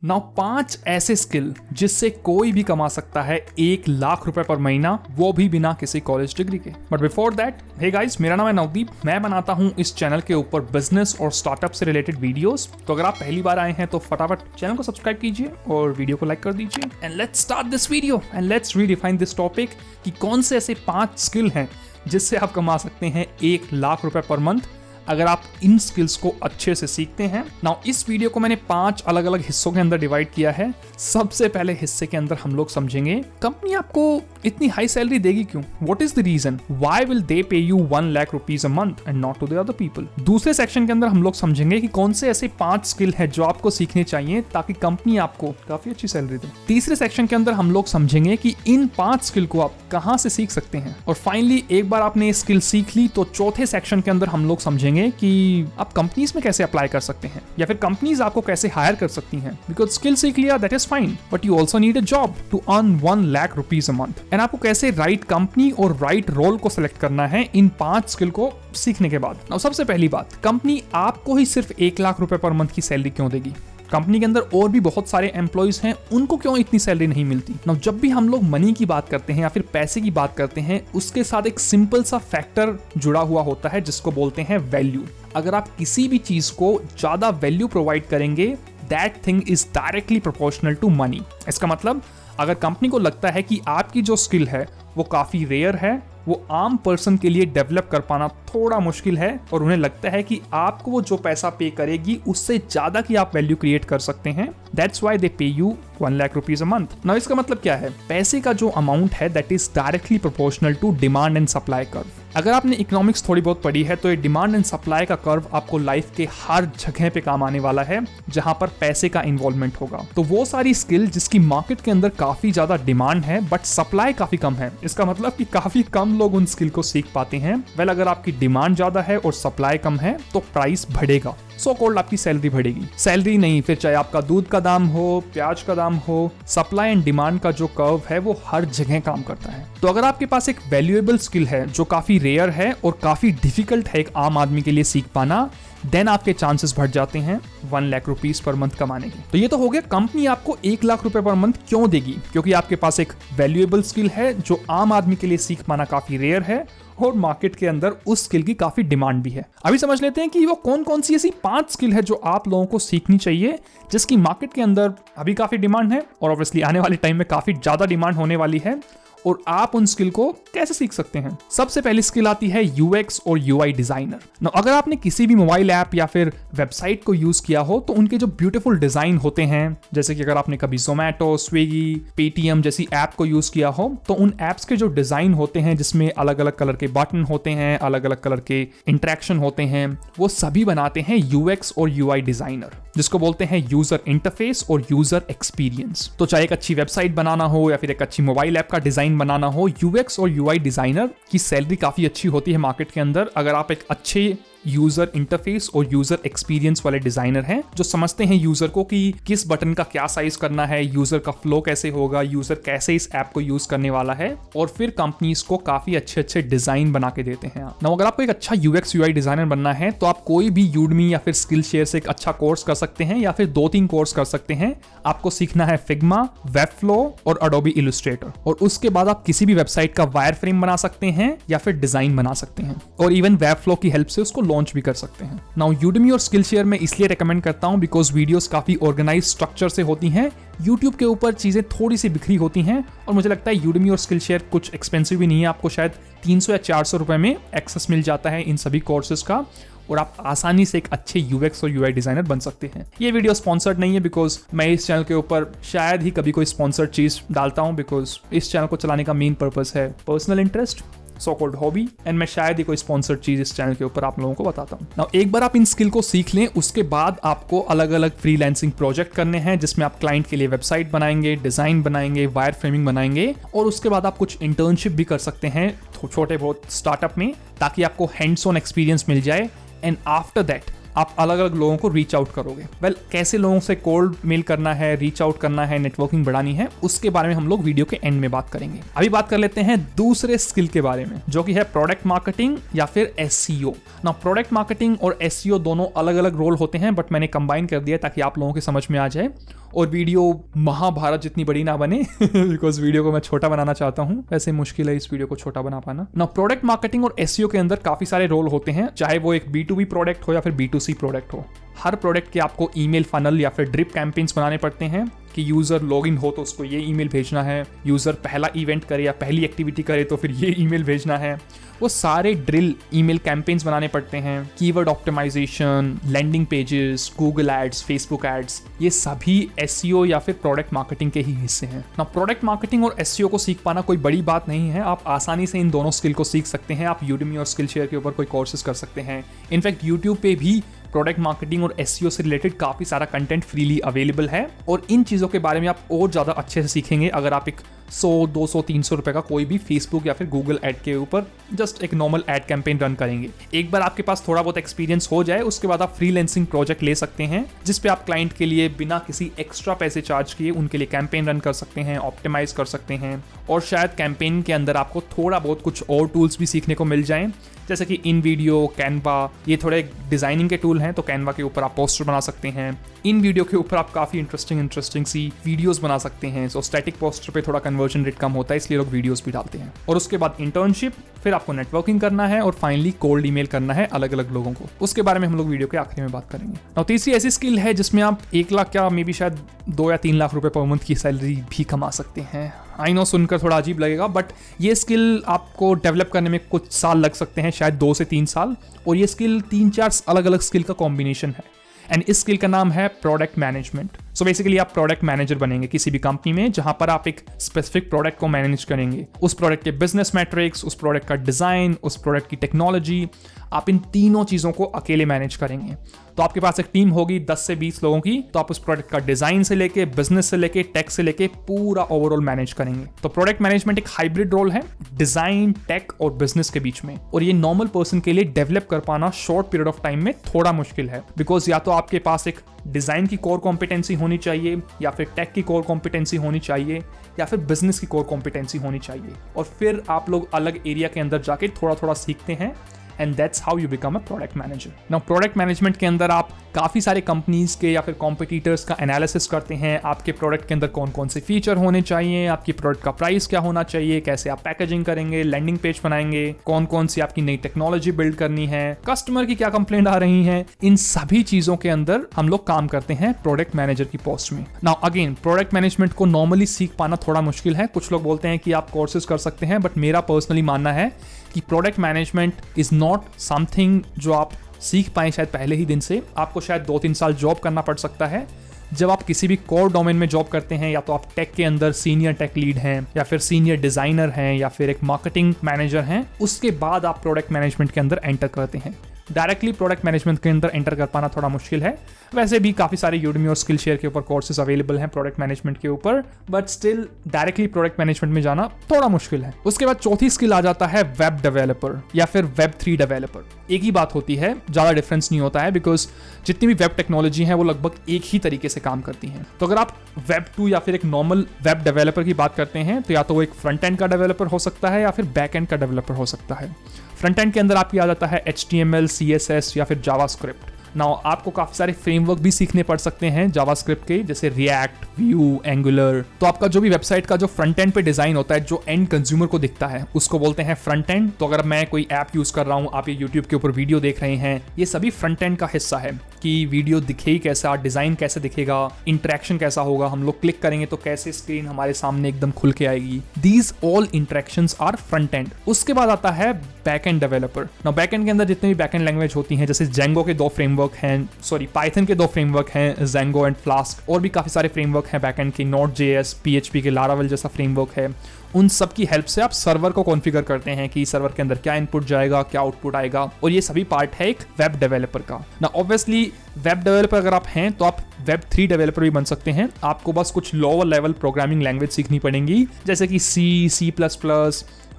Now 5 ऐसे skill जिससे कोई भी कमा सकता है 1 लाख रुपए पर महीना, वो भी बिना किसी कॉलेज डिग्री के। But before that, hey guys, मेरा नाम है नवदीप। मैं बनाता हूं इस चैनल के ऊपर बिजनेस और स्टार्टअप से रिलेटेड वीडियोस। तो अगर आप पहली बार आए हैं तो फटाफट चैनल को सब्सक्राइब कीजिए और वीडियो को लाइक कर दीजिए। And let's start this video and let's redefine this topic कि कौन से ऐसे 5 स्किल हैं जिससे आप कमा सकते हैं 1 लाख रुपए पर मंथ अगर आप इन स्किल्स को अच्छे से सीखते हैं। नाउ इस वीडियो को मैंने 5 अलग अलग हिस्सों के अंदर डिवाइड किया है। सबसे पहले हिस्से के अंदर हम लोग समझेंगे कंपनी आपको इतनी हाई सैलरी देगी क्यों, what is the reason, why will they pay you 1 lakh rupees a month and not to the other people. दूसरे सेक्शन के अंदर हम लोग समझेंगे कि कौन से ऐसे 5 स्किल है जो आपको सीखने चाहिए ताकि कंपनी आपको काफी अच्छी सैलरी दे। तीसरे सेक्शन के अंदर हम लोग समझेंगे कि इन 5 स्किल को आप कहां से सीख सकते हैं। और फाइनली एक बार आपने ये स्किल सीख ली तो चौथे सेक्शन के अंदर हम लोग समझेंगे कि आप कंपनीज में कैसे अप्लाई कर सकते हैं या फिर कंपनीज आपको कैसे हायर कर सकती हैं। बिकॉज स्किल सीख लिया that is fine, but you also need a job to earn 1 lakh rupees a month. And आपको कैसे राइट कंपनी और राइट रोल को सिलेक्ट करना है इन 5 स्किल को सीखने के बाद। अब सबसे पहली बात, कंपनी आपको ही सिर्फ 1 लाख रुपए पर मंथ की सैलरी क्यों देगी? कंपनी के अंदर और भी बहुत सारे एम्प्लॉइज हैं, उनको क्यों इतनी सैलरी नहीं मिलती? नाउ जब भी हम लोग मनी की बात करते हैं या फिर पैसे की बात करते हैं, उसके साथ एक सिंपल सा फैक्टर जुड़ा हुआ होता है जिसको बोलते हैं वैल्यू। अगर आप किसी भी चीज को ज्यादा वैल्यू प्रोवाइड करेंगे, that thing is directly proportional to money. इसका मतलब अगर कंपनी को लगता है कि आपकी जो स्किल है वो काफी रेयर है, वो आम पर्सन के लिए डेवलप कर पाना थोड़ा मुश्किल है, और उन्हें लगता है कि आपको वो जो पैसा पे करेगी उससे ज्यादा की आप वैल्यू क्रिएट कर सकते हैं, that's why they pay you 1 lakh rupees a month. Now इसका मतलब क्या है? पैसे का जो अमाउंट है that is directly proportional to demand and supply curve. अगर आपने इकोनॉमिक्स थोड़ी बहुत पढ़ी है तो ये डिमांड एंड सप्लाई का कर्व आपको लाइफ के हर जगह पे काम आने वाला है जहां पर पैसे का इन्वॉल्वमेंट होगा। तो वो सारी स्किल जिसकी मार्केट के अंदर काफी ज्यादा डिमांड है बट सप्लाई काफी कम है, इसका मतलब कि काफी कम लोग उन स्किल को सीख पाते हैं। वेल, अगर आपकी डिमांड ज्यादा है और सप्लाई कम है तो प्राइस बढ़ेगा, सो कॉल्ड आपकी सैलरी बढ़ेगी। सैलरी नहीं, फिर चाहे आपका दूध का दाम हो, प्याज का दाम हो, सप्लाई एंड डिमांड का जो कर्व है वो हर जगह काम करता है। तो अगर आपके पास एक वैल्यूएबल स्किल है जो काफी रेयर है और काफी डिफिकल्ट है एक आम आदमी के लिए सीख पाना, देन आपके चांसेस बढ़ जाते हैं 1 लाख रुपीज पर मंथ कमाने के। तो ये तो हो गया कंपनी आपको 1 लाख रुपए पर मंथ क्यों देगी, क्योंकि आपके पास एक वैल्यूएबल स्किल है जो आम आदमी के लिए सीख पाना काफी रेयर है और मार्केट के अंदर उस स्किल की काफी डिमांड भी है। अभी समझ लेते हैं कि वो कौन कौन सी ऐसी 5 स्किल है जो आप लोगों को सीखनी चाहिए जिसकी मार्केट के अंदर अभी काफी डिमांड है और ऑब्वियसली आने वाले टाइम में काफी ज्यादा डिमांड होने वाली है, और आप उन स्किल को कैसे सीख सकते हैं। सबसे पहली स्किल आती है यूएक्स और यूआई डिजाइनर। नाउ अगर आपने किसी भी मोबाइल ऐप या फिर वेबसाइट को यूज किया हो तो उनके जो ब्यूटीफुल डिजाइन होते हैं, जैसे कि अगर आपने कभी जोमैटो, स्विगी, पेटीएम जैसी ऐप को यूज किया हो तो उन ऐप्स के जो डिजाइन होते हैं जिसमें अलग अलग कलर के बटन होते हैं, अलग अलग कलर के इंटरेक्शन होते हैं, वो सभी बनाते हैं यूएक्स और यूआई डिजाइनर, जिसको बोलते हैं यूजर इंटरफेस और यूजर एक्सपीरियंस। तो चाहे एक अच्छी वेबसाइट बनाना हो या फिर एक अच्छी मोबाइल ऐप का डिजाइन बनाना हो, यूएक्स और यूआई डिजाइनर की सैलरी काफी अच्छी होती है मार्केट के अंदर। अगर आप एक अच्छे यूजर इंटरफेस और यूजर एक्सपीरियंस वाले डिजाइनर हैं जो समझते हैं यूजर को कि किस बटन का क्या साइज करना है, यूजर का फ्लो कैसे होगा, यूजर कैसे इस ऐप को यूज करने वाला है, और फिर कंपनीज को काफी अच्छे अच्छे डिजाइन बना के देते हैं। ना अगर आपको एक अच्छा यूएक्स यूआई डिजाइनर बनना है तो आप कोई भी यूडमी या फिर स्किल शेयर से एक अच्छा कोर्स कर सकते हैं या फिर 2-3 कोर्स कर सकते हैं। आपको सीखना है फिग्मा, वेबफ्लो और एडोबी इलस्ट्रेटर, और उसके बाद आप किसी भी वेबसाइट का वायर फ्रेम बना सकते हैं या फिर डिजाइन बना सकते हैं, और इवन वेबफ्लो की हेल्प से उसको लॉन्च भी कर सकते हैं। नाउ यूडमी और स्किल शेयर में इसलिए रेकमेंड करता हूं बिकॉज वीडियोस काफी ऑर्गेनाइज स्ट्रक्चर से होती हैं। यूट्यूब के ऊपर चीजें थोड़ी सी बिखरी होती हैं, और मुझे लगता है यूडमी और स्किल शेयर कुछ एक्सपेंसिव भी नहीं है। आपको शायद 300 या 400 रुपए में एक्सेस मिल जाता है इन सभी कोर्सेज का, और आप आसानी से एक अच्छे यूएक्स और यूआई डिजाइनर बन सकते हैं। ये वीडियो स्पॉन्सर्ड नहीं है बिकॉज मैं इस चैनल के ऊपर शायद ही कभी कोई स्पॉन्सर्ड चीज डालता हूं, बिकॉज इस चैनल को चलाने का मेन पर्पस है personal interest, so called hobby, and मैं शायद ही कोई स्पॉन्सर्ड चीज इस चैनल के ऊपर आप लोगों को बताता हूं। नाउ एक बार आप इन स्किल को सीख लें, उसके बाद आपको अलग अलग फ्रीलांसिंग प्रोजेक्ट करने हैं जिसमें आप क्लाइंट के लिए वेबसाइट बनाएंगे, डिजाइन बनाएंगे, वायर फ्रेमिंग बनाएंगे, और उसके बाद आप कुछ इंटर्नशिप भी कर सकते हैं छोटे बहुत स्टार्टअप में, ताकि आपको हैंड्स ऑन एक्सपीरियंस मिल जाए। एंड आफ्टर दैट आप अलग अलग लोगों को रीच आउट करोगे। वेल, कैसे लोगों से कोल्ड मेल करना है, रीच आउट करना है, नेटवर्किंग बढ़ानी है, उसके बारे में हम लोग वीडियो के एंड में बात करेंगे। अभी बात कर लेते हैं दूसरे स्किल के बारे में, जो कि है प्रोडक्ट मार्केटिंग या फिर एसईओ। ना प्रोडक्ट मार्केटिंग और एसईओ दोनों अलग अलग रोल होते हैं, बट मैंने कंबाइन कर दिया ताकि आप लोगों के समझ में आ जाए। और वीडियो महाभारत जितनी बड़ी ना बने बिकॉज वीडियो को मैं छोटा बनाना चाहता हूँ, वैसे मुश्किल है इस वीडियो को छोटा बना पाना ना। प्रोडक्ट मार्केटिंग और एसईओ के अंदर काफी सारे रोल होते हैं, चाहे वो एक B2B प्रोडक्ट हो या फिर B2C प्रोडक्ट हो। हर प्रोडक्ट के आपको ईमेल फनल या फिर ड्रिप कैंपेन्स बनाने पड़ते हैं कि यूजर लॉगिन हो तो उसको ये ईमेल भेजना है, यूजर पहला इवेंट करे या पहली एक्टिविटी करे तो फिर ये ईमेल भेजना है। वो सारे ड्रिल ईमेल कैंपेन्स बनाने पड़ते हैं। Keyword optimization, landing pages, Google ads, Facebook ads, ये सभी एसईओ या फिर प्रोडक्ट मार्केटिंग के ही हिस्से हैं ना। प्रोडक्ट मार्केटिंग और एसईओ को सीख पाना कोई बड़ी बात नहीं है, आप आसानी से इन दोनों स्किल को सीख सकते हैं। आप यूडेमी और स्किल शेयर के ऊपर कोई कोर्सेज कर सकते हैं। इनफैक्ट यूट्यूब पे भी प्रोडक्ट मार्केटिंग और एसईओ से रिलेटेड काफी सारा कंटेंट फ्रीली अवेलेबल है और इन चीजों के बारे में आप और ज्यादा अच्छे से सीखेंगे अगर आप एक 100, 200, 300 रुपए का कोई भी फेसबुक या फिर गूगल एड के ऊपर जस्ट एक नॉर्मल एड कैंपेन रन करेंगे। एक बार आपके पास थोड़ा बहुत एक्सपीरियंस हो जाए उसके बाद आप फ्रीलांसिंग प्रोजेक्ट ले सकते हैं जिसपे आप क्लाइंट के लिए बिना किसी एक्स्ट्रा पैसे चार्ज किए उनके लिए कैंपेन रन कर सकते हैं, ऑप्टिमाइज कर सकते हैं और शायद कैंपेन के अंदर आपको थोड़ा बहुत कुछ और टूल्स भी सीखने को मिल जाएं, जैसे कि इन वीडियो, कैनवा, ये थोड़े डिजाइनिंग के टूल हैं तो कैनवा के ऊपर आप पोस्टर बना सकते हैं। इन वीडियो के ऊपर आप काफी इंटरेस्टिंग सी वीडियोस बना सकते हैं। सो स्टैटिक पोस्टर पे थोड़ा कन्वर्जन रेट कम होता है इसलिए लोग वीडियोस भी डालते हैं। और उसके बाद इंटर्नशिप, फिर आपको नेटवर्किंग करना है और फाइनली कोल्ड ईमेल करना है अलग अलग लोगों को। उसके बारे में हम लोग वीडियो के आखिरी में बात करेंगे। और तीसरी ऐसी स्किल है जिसमें आप 1 लाख क्या मे बी शायद 2 या 3 लाख रुपए पर मंथ की सैलरी भी कमा सकते हैं। आई नो सुनकर थोड़ा अजीब लगेगा बट ये स्किल आपको डेवलप करने में कुछ साल लग सकते हैं, शायद 2 से 3 साल। और ये स्किल 3-4 अलग अलग स्किल का कॉम्बिनेशन है एंड इस स्किल का नाम है प्रोडक्ट मैनेजमेंट। सो बेसिकली आप प्रोडक्ट मैनेजर बनेंगे किसी भी कंपनी में जहां पर आप एक स्पेसिफिक प्रोडक्ट को मैनेज करेंगे। उस प्रोडक्ट के बिजनेस मैट्रिक्स, उस प्रोडक्ट का डिजाइन, उस प्रोडक्ट की टेक्नोलॉजी, आप इन तीनों चीजों को अकेले मैनेज करेंगे। तो आपके पास एक टीम होगी 10 से 20 लोगों की, तो आप उस प्रोडक्ट का डिजाइन से लेके, बिजनेस से लेके, टेक से लेके पूरा ओवरऑल मैनेज करेंगे। तो प्रोडक्ट मैनेजमेंट एक हाइब्रिड रोल है डिजाइन, टेक और बिजनेस के बीच में, और ये नॉर्मल पर्सन के लिए डेवलप कर पाना शॉर्ट पीरियड ऑफ टाइम में थोड़ा मुश्किल है। बिकॉज या तो आपके पास एक डिजाइन की कोर कॉम्पिटेंसी होनी चाहिए, या फिर टेक की कोर कॉम्पिटेंसी होनी चाहिए, या फिर बिजनेस की कोर कॉम्पिटेंसी होनी चाहिए, और फिर आप लोग अलग एरिया के अंदर जाके थोड़ा थोड़ा सीखते हैं and that's how you become a product manager. Now product management के अंदर आप काफी सारे कंपनीज के या फिर कॉम्पिटिटर्स का एनालिसिस करते हैं। आपके प्रोडक्ट के अंदर कौन कौन से फीचर होने चाहिए, आपकी प्रोडक्ट का प्राइस क्या होना चाहिए, कैसे आप पैकेजिंग करेंगे, लैंडिंग पेज बनाएंगे, कौन कौन सी आपकी नई टेक्नोलॉजी बिल्ड करनी है, कस्टमर की क्या कंप्लेंट आ रही है, इन सभी चीजों के अंदर हम लोग काम करते हैं प्रोडक्ट मैनेजर की पोस्ट में। नाउ अगेन प्रोडक्ट मैनेजमेंट को नॉर्मली सीख पाना थोड़ा मुश्किल है। कुछ लोग बोलते हैं कि आप कोर्सेज कर सकते हैं, बट मेरा पर्सनली मानना है कि product management is not something जो आप सीख पाए शायद पहले ही दिन से। आपको शायद 2-3 साल जॉब करना पड़ सकता है। जब आप किसी भी कोर डोमेन में जॉब करते हैं, या तो आप टेक के अंदर सीनियर टेक लीड हैं, या फिर सीनियर डिजाइनर हैं, या फिर एक मार्केटिंग मैनेजर हैं, उसके बाद आप प्रोडक्ट मैनेजमेंट के अंदर एंटर करते हैं। डायरेक्टली प्रोडक्ट मैनेजमेंट के अंदर एंटर कर पाना थोड़ा मुश्किल है। वैसे भी काफी सारे यूडेमी और स्किल शेयर के ऊपर कोर्सेज अवेलेबल हैं प्रोडक्ट मैनेजमेंट के ऊपर, but still directly product management में जाना थोड़ा मुश्किल है। उसके बाद चौथी स्किल आ जाता है वेब डेवलपर या फिर Web3 डेवलपर। एक ही बात होती है, ज्यादा डिफरेंस नहीं होता है, बिकॉज जितनी भी वेब टेक्नोलॉजी है वो लगभग एक ही तरीके से काम करती हैं। तो अगर आप Web2 या फिर एक नॉर्मल वेब डेवलपर की बात करते हैं तो या तो वो एक फ्रंट एंड का डेवलपर हो सकता है या फिर बैक एंड का डेवलपर हो सकता है। फ्रंट एंड के अंदर आपकी आ जाता है HTML, CSS या फिर जावास्क्रिप्ट। नाउ आपको काफी सारे फ्रेमवर्क भी सीखने पड़ सकते हैं जावास्क्रिप्ट के, जैसे रिएक्ट, व्यू, एंगुलर। तो आपका जो भी वेबसाइट का जो फ्रंट एंड पे डिजाइन होता है, जो एंड कंज्यूमर को दिखता है, उसको बोलते हैं फ्रंट एंड। तो अगर मैं कोई ऐप यूज कर रहा हूं, आप ये यूट्यूब के ऊपर वीडियो देख रहे हैं, ये सभी फ्रंट एंड का हिस्सा है कि वीडियो दिखे कैसा, डिजाइन कैसे दिखेगा, इंटरेक्शन कैसा होगा, हम लोग क्लिक करेंगे तो कैसे स्क्रीन हमारे सामने एकदम खुल के आएगी। These all interactions are front end. उसके बाद आता है back end developer. Now back end के अंदर जितने भी बैक एंड लैंग्वेज होती हैं, जैसे जेंगो के 2 फ्रेमवर्क हैं, पाइथन के 2 फ्रेमवर्क हैं, जेंगो एंड फ्लास्क, और भी काफी सारे फ्रेमवर्क हैं बैक एंड के, Node.js, PHP के लारावेल जैसा फ्रेमवर्क है। उन सब की हेल्प से आप सर्वर को कॉन्फ़िगर करते हैं कि सर्वर के अंदर क्या इनपुट जाएगा, क्या आउटपुट आएगा, और ये सभी पार्ट है एक वेब डेवलपर का। ना ऑब्वियसली वेब डेवलपर अगर आप हैं तो आप Web3 डेवलपर भी बन सकते हैं। आपको बस कुछ लोअर लेवल प्रोग्रामिंग लैंग्वेज सीखनी पड़ेंगी, जैसे कि C++,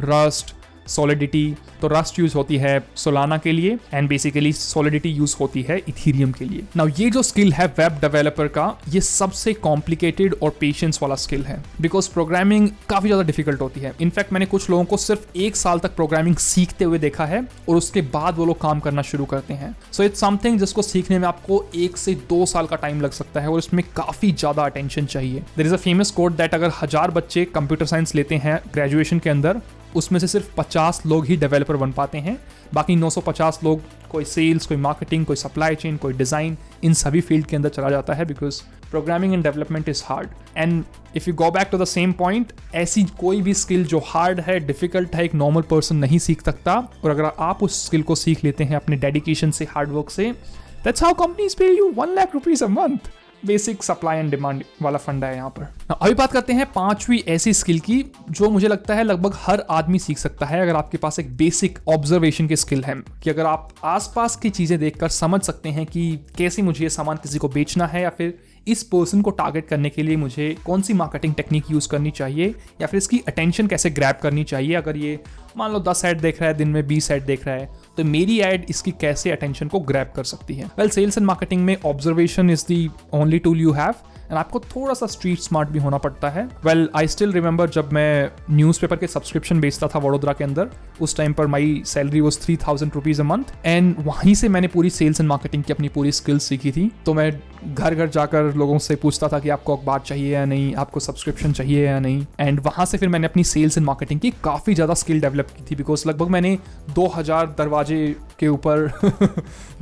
Rust, सॉलिडिटी, तो रस्ट यूज होती है सोलाना के लिए एंड बेसिकली सॉलिडिटी यूज होती है इथीरियम के लिए। नाउ ये जो स्किल है वेब डेवलपर का, ये सबसे कॉम्प्लिकेटेड और पेशेंस वाला स्किल है, बिकॉज प्रोग्रामिंग काफी ज्यादा डिफिकल्ट होती है। इनफैक्ट मैंने कुछ लोगों को सिर्फ 1 साल तक प्रोग्रामिंग सीखते हुए देखा है और उसके बाद वो लोग काम करना शुरू करते हैं। सो इट्स समथिंग जिसको सीखने में आपको 1 से 2 साल का टाइम लग सकता है और इसमें काफी ज्यादा अटेंशन चाहिए। There is a famous quote that अगर 1000 बच्चे कंप्यूटर साइंस लेते हैं ग्रेजुएशन के अंदर, उसमें से सिर्फ 50 लोग ही डेवलपर बन पाते हैं, बाकी 950 लोग कोई सेल्स, कोई मार्केटिंग, कोई सप्लाई चेन, कोई डिजाइन, इन सभी फील्ड के अंदर चला जाता है, because programming and development is hard. And if you go back to the same point, ऐसी कोई भी स्किल जो हार्ड है, डिफिकल्ट है, एक नॉर्मल पर्सन नहीं सीख सकता, और अगर आप उस स्किल को सीख लेते हैं अपने डेडिकेशन से, हार्डवर्क से, दैट्स हाउ कंपनीज पे you 1 lakh rupees a month. Basic supply and demand वाला फंडा है यहाँ पर। अभी बात करते हैं 5वीं ऐसी स्किल की जो मुझे लगता है लगभग हर आदमी सीख सकता है अगर आपके पास एक बेसिक ऑब्जर्वेशन की स्किल है, कि अगर आप आसपास की चीजें देखकर समझ सकते हैं कि कैसे मुझे ये सामान किसी को बेचना है, या फिर इस पर्सन को टारगेट करने के लिए मुझे कौन सी मार्केटिंग टेक्निक यूज करनी चाहिए, या फिर इसकी अटेंशन कैसे ग्रैब करनी चाहिए। अगर ये मान लो 10 ऐड देख रहा है दिन में, 20 ऐड देख रहा है, तो मेरी ऐड इसकी कैसे अटेंशन को ग्रैब कर सकती है। वेल, सेल्स एंड मार्केटिंग में observation is the only tool you have, and आपको थोड़ा सा स्ट्रीट स्मार्ट भी होना पड़ता है। वेल, आई स्टिल रिमेंबर जब मैं न्यूज़पेपर के सब्सक्रिप्शन बेचता था वडोदरा के अंदर, उस टाइम पर my salary was 3000 rupees a month, and वहीं से मैंने पूरी सेल्स एंड मार्केटिंग की अपनी पूरी स्किल्स सीखी थी। तो मैं घर घर जाकर लोगों से पूछता था कि आपको अखबार चाहिए या नहीं, आपको सब्सक्रिप्शन चाहिए या नहीं, एंड वहां से फिर मैंने अपनी सेल्स एंड मार्केटिंग की काफ़ी ज़्यादा स्किल डेवलप की थी, बिकॉज लगभग मैंने 2000 दरवाजे के ऊपर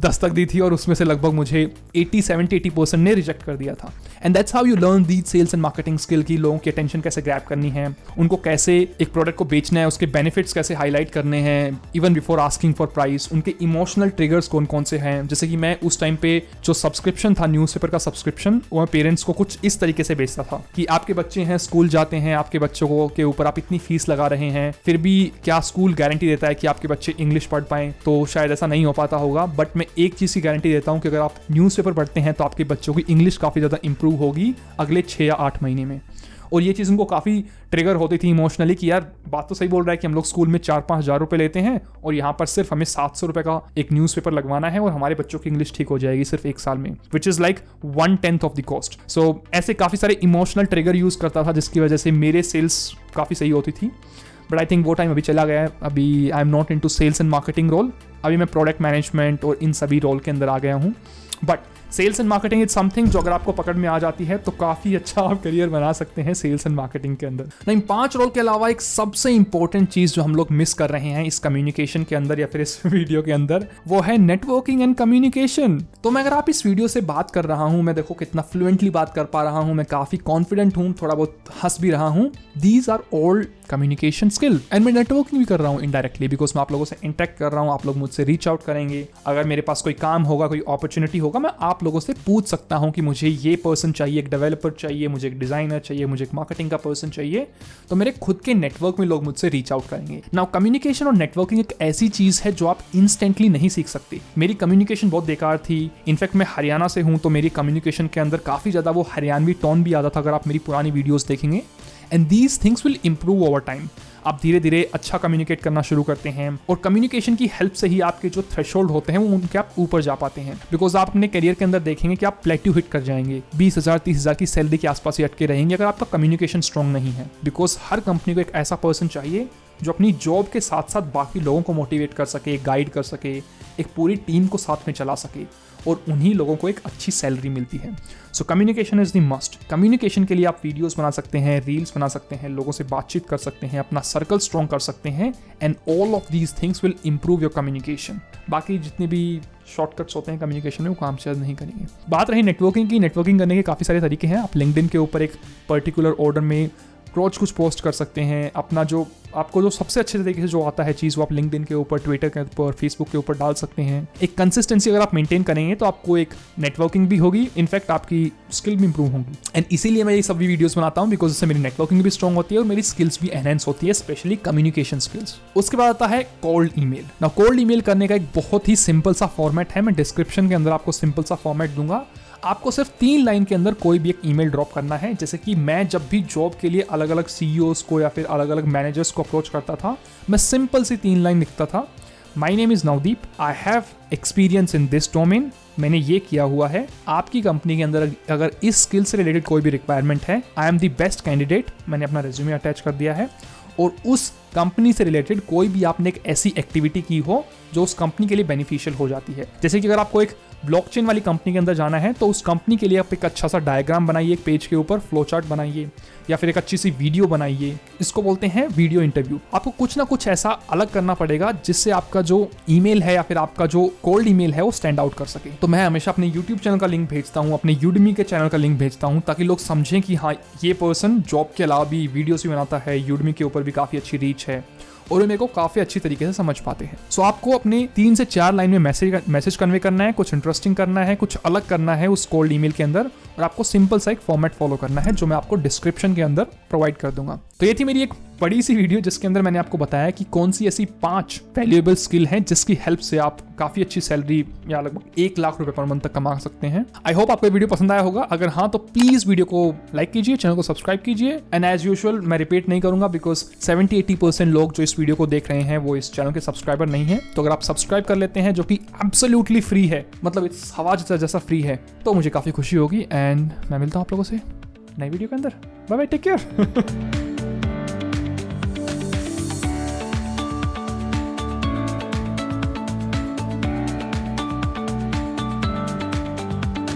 दस्तक दी थी, और उसमें से लगभग मुझे 80% ने रिजेक्ट कर दिया था। And that's how you learn these cells and marketing skill, की लोगों की अटेंशन कैसे ग्रैब करनी है, उनको कैसे एक प्रोडक्ट को बेचना है, उसके बेनिफिट्स कैसे हाईलाइट करने हैं even before asking for price, उनके इमोशनल ट्रिगर्स कौन कौन से हैं। जैसे कि मैं उस टाइम पे जो सब्सक्रिप्शन था, न्यूज़पेपर का सब्सक्रिप्शन, वो मैं पेरेंट्स को कुछ इस तरीके से बेचता था कि आपके बच्चे हैं, स्कूल जाते हैं, आपके बच्चों को के ऊपर आप इतनी फीस लगा रहे हैं, फिर भी क्या स्कूल गारंटी देता है कि आपके बच्चे इंग्लिश पढ़ पाएं? तो शायद ऐसा नहीं हो पाता होगा, बट मैं एक चीज़ की गारंटी देता हूँ कि अगर आप न्यूज़पेपर पढ़ते हैं तो आपके बच्चों की इंग्लिश काफ़ी ज़्यादा इंप्रूव होगी अगले 6 या 8 महीने में। और ये चीज़ उनको काफ़ी ट्रिगर होती थी इमोशनली कि यार बात तो सही बोल रहा है कि हम लोग स्कूल में 4-5 हज़ार रुपये लेते हैं और यहाँ पर सिर्फ हमें 700 रुपये का एक न्यूज़पेपर लगवाना है और हमारे बच्चों की इंग्लिश ठीक हो जाएगी सिर्फ 1 साल में, which is like 1/10 of the cost. So ऐसे काफ़ी सारे इमोशनल ट्रिगर यूज़ करता था जिसकी वजह से मेरे सेल्स काफ़ी सही होती थी। बट आई थिंक वो टाइम अभी चला गया है। अभी I am not into sales and marketing role, अभी मैं प्रोडक्ट मैनेजमेंट और इन सभी रोल के अंदर आ गया हूँ। But sales and marketing is something जो अगर आपको पकड़ में आ जाती है तो काफ़ी अच्छा आप करियर बना सकते हैं सेल्स एंड मार्केटिंग के अंदर। नहीं, 5 रोल के अलावा एक सबसे इंपॉर्टेंट चीज़ जो हम लोग मिस कर रहे हैं इस कम्युनिकेशन के अंदर या फिर इस वीडियो के अंदर, वो है नेटवर्किंग एंड कम्युनिकेशन। तो मैं अगर आप इस वीडियो से बात कर रहा हूँ, मैं देखो कितना फ्लुएंटली बात कर पा रहा हूँ, मैं काफ़ी कॉन्फिडेंट हूँ, थोड़ा बहुत हंस भी रहा हूँ। These are all communication skill and मैं नेटवर्किंग भी कर रहा हूँ इनडायरेक्टली, बिकॉज मैं आप लोगों से इंटरेक्ट कर रहा हूँ, आप लोग मुझसे रीच आउट करेंगे। अगर मेरे पास कोई काम होगा, कोई अपॉर्चुनिटी होगा, मैं आप लोगों से पूछ सकता हूँ कि मुझे ये पर्सन चाहिए, एक डेवलपर चाहिए, मुझे एक डिजाइनर चाहिए, मुझे एक मार्केटिंग का पर्सन चाहिए, तो मेरे खुद के नेटवर्क में लोग मुझसे रीच आउट करेंगे। नाउ कम्युनिकेशन और नेटवर्किंग एक ऐसी चीज है जो आप इंस्टेंटली नहीं सीख सकते। मेरी कम्युनिकेशन बहुत बेकार थी, इनफैक्ट मैं हरियाणा से हूँ तो मेरी कम्युनिकेशन के अंदर काफी ज्यादा वो हरियाणवी टोन भी आता था अगर आप मेरी पुरानी वीडियोस देखेंगे। And these things will improve over time. आप धीरे धीरे अच्छा कम्युनिकेट करना शुरू करते हैं और कम्युनिकेशन की हेल्प से ही आपके जो थ्रेशोल्ड होते हैं वो उनके आप ऊपर जा पाते हैं। बिकॉज आप अपने करियर के अंदर देखेंगे कि आप प्लेट्यू हिट कर जाएंगे, 20,000 30,000 की सैलरी के आसपास ही अटके रहेंगे अगर आपका कम्युनिकेशन स्ट्रॉन्ग नहीं है। बिकॉज हर कंपनी को एक ऐसा पर्सन चाहिए जो अपनी जॉब के साथ साथ बाकी लोगों को मोटिवेट कर सके, गाइड कर सके, एक पूरी टीम को साथ में चला सके, और उन्हीं लोगों को एक अच्छी सैलरी मिलती है। So communication is the must. Communication के लिए आप वीडियोस बना सकते हैं, रील्स बना सकते हैं, लोगों से बातचीत कर सकते हैं, अपना सर्कल स्ट्रॉन्ग कर सकते हैं, and all of these things will improve your communication. बाकी जितने भी शॉर्टकट्स होते हैं कम्युनिकेशन में वो काम शायद नहीं करेंगे। बात रही नेटवर्किंग की, नेटवर्किंग करने के काफ़ी सारे तरीके हैं। आप लिंक्डइन के ऊपर एक पर्टिकुलर ऑर्डर में रोज कुछ पोस्ट कर सकते हैं। अपना जो आपको जो सबसे अच्छे तरीके से जो आता है चीज़ वो आप लिंक्डइन के ऊपर, ट्विटर के ऊपर, फेसबुक के ऊपर डाल सकते हैं। एक कंसिस्टेंसी अगर आप मेंटेन करेंगे तो आपको एक नेटवर्किंग भी होगी, इनफैक्ट आपकी स्किल भी इंप्रूव होगी। एंड इसीलिए मैं ये सभी वीडियोस बनाता हूँ, बिकॉज इससे मेरी नेटवर्किंग भी स्ट्रॉन्ग होती है और मेरी स्किल्स भी एनहेंस होती है, स्पेशली कम्युनिकेशन स्किल्स। उसके बाद आता है cold email. Now cold email करने का एक बहुत ही सिंपल सा फॉर्मेट है, मैं डिस्क्रिप्शन के अंदर आपको सिंपल सा फॉर्मेट दूंगा। आपको सिर्फ 3 लाइन के अंदर कोई भी एक ईमेल ड्रॉप करना है। जैसे कि मैं जब भी जॉब के लिए अलग अलग CEOs को या फिर अलग अलग मैनेजर्स को अप्रोच करता था, मैं सिंपल सी 3 लाइन लिखता था। My name is Navdeep, I have experience in this domain, मैंने ये किया हुआ है। आपकी कंपनी के अंदर अगर इस स्किल से रिलेटेड कोई भी रिक्वायरमेंट है, I am the best candidate, मैंने अपना रेज्यूमे अटैच कर दिया है। और उस कंपनी से रिलेटेड कोई भी आपने एक ऐसी एक्टिविटी की हो जो उस कंपनी के लिए बेनिफिशियल हो जाती है। जैसे कि अगर आपको एक ब्लॉकचेन वाली कंपनी के अंदर जाना है तो उस कंपनी के लिए आप एक अच्छा सा डायग्राम बनाइए, एक पेज के ऊपर फ्लो चार्ट बनाइए, या फिर एक अच्छी सी वीडियो बनाइए। इसको बोलते हैं वीडियो इंटरव्यू। आपको कुछ ना कुछ ऐसा अलग करना पड़ेगा जिससे आपका जो ईमेल है या फिर आपका जो कोल्ड ईमेल है वो स्टैंड आउट कर सके। तो मैं हमेशा अपने यूट्यूब चैनल का लिंक भेजता हूँ, अपने यूडमी के चैनल का लिंक भेजता हूँ, ताकि लोग समझें कि हाँ, ये पर्सन जॉब के अलावा भी वीडियोस भी बनाता है, यूडमी के ऊपर भी काफ़ी अच्छी रीच है और वे मेरे को काफ़ी अच्छी तरीके से समझ पाते हैं। सो आपको अपने 3 से 4 लाइन में मैसेज कन्वे करना है, कुछ इंटरेस्टिंग करना है, कुछ अलग करना है उस कोल्ड ईमेल के अंदर, और आपको सिंपल सा एक फॉर्मेट फॉलो करना है जो मैं आपको डिस्क्रिप्शन के अंदर प्रोवाइड कर दूंगा। तो ये थी मेरी एक बड़ी सी वीडियो जिसके अंदर मैंने आपको बताया कि कौन सी ऐसी 5 वैल्यूएबल स्किल हैं जिसकी हेल्प से आप काफ़ी अच्छी सैलरी या लगभग 1 लाख रुपए पर मंथ तक कमा सकते हैं। आई होप आपको वीडियो पसंद आया होगा। अगर हाँ तो प्लीज़ वीडियो को लाइक कीजिए, चैनल को सब्सक्राइब कीजिए। एंड एज यूजुअल मैं रिपीट नहीं करूंगा बिकॉज 70-80% लोग जो इस वीडियो को देख रहे हैं वो इस चैनल के सब्सक्राइबर नहीं है। तो अगर आप सब्सक्राइब कर लेते हैं, जो कि एब्सोल्युटली फ्री है, मतलब इस हवा जैसा फ्री है, तो मुझे काफ़ी खुशी होगी। एंड मैं मिलता हूँ आप लोगों से नई वीडियो के अंदर। Bye bye, take care.